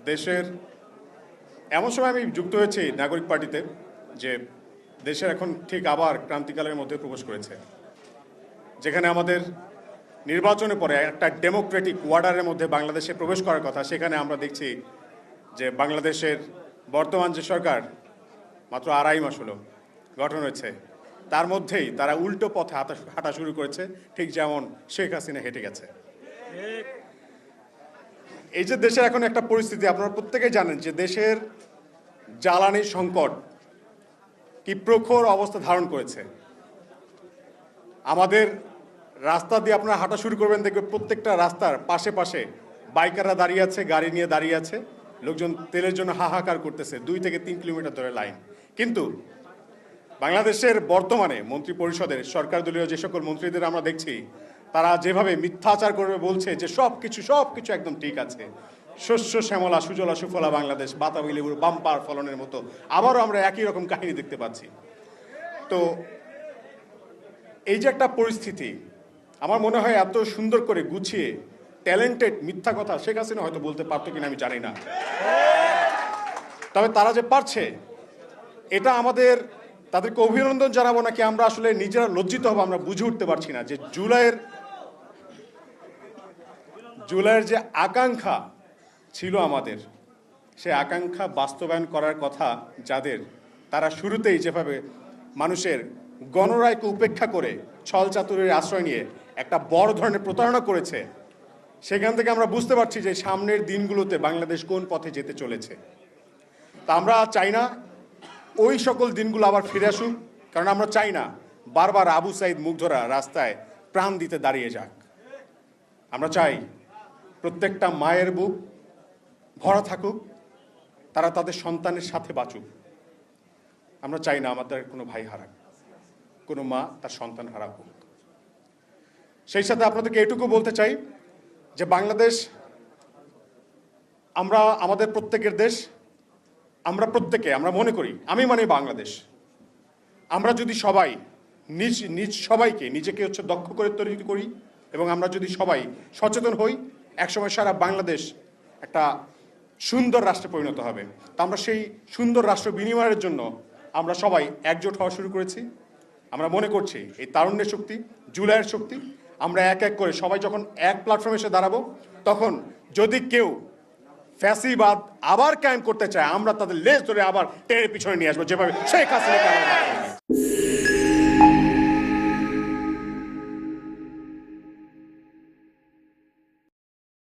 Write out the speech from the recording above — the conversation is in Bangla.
দেশের এমন সময় আমি যুক্ত হয়েছি নাগরিক পার্টিতে যে দেশের এখন ঠিক আবার ক্রান্তিকালের মধ্যে প্রবেশ করেছে, যেখানে আমাদের নির্বাচনের পরে একটা ডেমোক্রেটিক ওয়ার্ডারের মধ্যে বাংলাদেশে প্রবেশ করার কথা, সেখানে আমরা দেখছি যে বাংলাদেশের বর্তমান যে সরকার মাত্র 2.5 মাস হলো গঠন হয়েছে, তার মধ্যেই তারা উল্টো পথে হাঁটা শুরু করেছে, ঠিক যেমন শেখ হাসিনা হেঁটে গেছে। এই যে দেশের এখন একটা পরিস্থিতি, আপনারা প্রত্যেকেই জানেন যে দেশের জ্বালানি সংকট কি প্রখর অবস্থা ধারণ করেছে। আমাদের রাস্তা দিয়ে আপনারা হাঁটা শুরু করবেন, দেখবেন প্রত্যেকটা রাস্তার পাশে পাশে বাইকাররা দাঁড়িয়ে আছে, গাড়ি নিয়ে দাঁড়িয়ে আছে, লোকজন তেলের জন্য হাহাকার করতেছে, 2 থেকে 3 কিলোমিটার ধরে লাইন। কিন্তু বাংলাদেশের বর্তমানে মন্ত্রী পরিষদের সরকার দলীয় যে সকল মন্ত্রীদের আমরা দেখছি, তারা যেভাবে মিথ্যাচার করবে বলছে যে সব কিছু একদম ঠিক আছে, শস্য শ্যামলা সুজলা সুফলা বাংলাদেশ, বাতাবি লেবুর বাম্পার ফলনের মতো আবারও আমরা একই রকম কাহিনী দেখতে পাচ্ছি। তো এই যে একটা পরিস্থিতি, আমার মনে হয় এত সুন্দর করে গুছিয়ে ট্যালেন্টেড মিথ্যা কথা শেখ হাসিনা হয়তো বলতে পারতো কিনা আমি জানি না, তবে তারা যে পারছে, এটা আমাদের তাদেরকে অভিনন্দন জানাবো নাকি আমরা আসলে নিজেরা লজ্জিত হবো আমরা বুঝে উঠতে পারছি না। যে জুলাইয়ের যে আকাঙ্ক্ষা ছিল আমাদের, সে আকাঙ্ক্ষা বাস্তবায়ন করার কথা যাদের, তারা শুরুতেই যেভাবে মানুষের গণরায়কে উপেক্ষা করে ছল চাতুরের আশ্রয় নিয়ে একটা বড় ধরনের প্রতারণা করেছে, সেখান থেকে আমরা বুঝতে পারছি যে সামনের দিনগুলোতে বাংলাদেশ কোন পথে যেতে চলেছে। তা আমরা চাই না ওই সকল দিনগুলো আবার ফিরে আসুক, কারণ আমরা চাই না বারবার আবু সাইদ মুগ্ধরা রাস্তায় প্রাণ দিতে দাঁড়িয়ে যাক। আমরা চাই প্রত্যেকটা মায়ের বুক ভরা থাকুক, তারা তাদের সন্তানের সাথে বাঁচুক। আমরা চাই না আমাদের কোনো ভাই হারাক, কোনো মা তার সন্তান হারাক হোক। সেই সাথে আপনাদেরকে এটুকু বলতে চাই যে বাংলাদেশ আমাদের প্রত্যেকের দেশ। আমরা মনে করি, আমি মানে বাংলাদেশ, আমরা যদি সবাই সবাইকে নিজেকে দক্ষ করে তৈরি করি এবং আমরা যদি সবাই সচেতন হই, একসময় সারা বাংলাদেশ একটা সুন্দর রাষ্ট্রে পরিণত হবে। তা আমরা সেই সুন্দর রাষ্ট্র বিনিময়ের জন্য আমরা সবাই একজোট হওয়া শুরু করেছি। আমরা মনে করছি এই তারুণ্যের শক্তি, জুলাইয়ের শক্তি, আমরা এক এক করে সবাই যখন এক প্ল্যাটফর্মে এসে দাঁড়াবো, তখন যদি কেউ ফ্যাসিবাদ আবার কায়েম করতে চায়, আমরা তাদের লেজ ধরে আবার টেনে পিছনে নিয়ে আসবো, যেভাবে শেখ হাসিনা।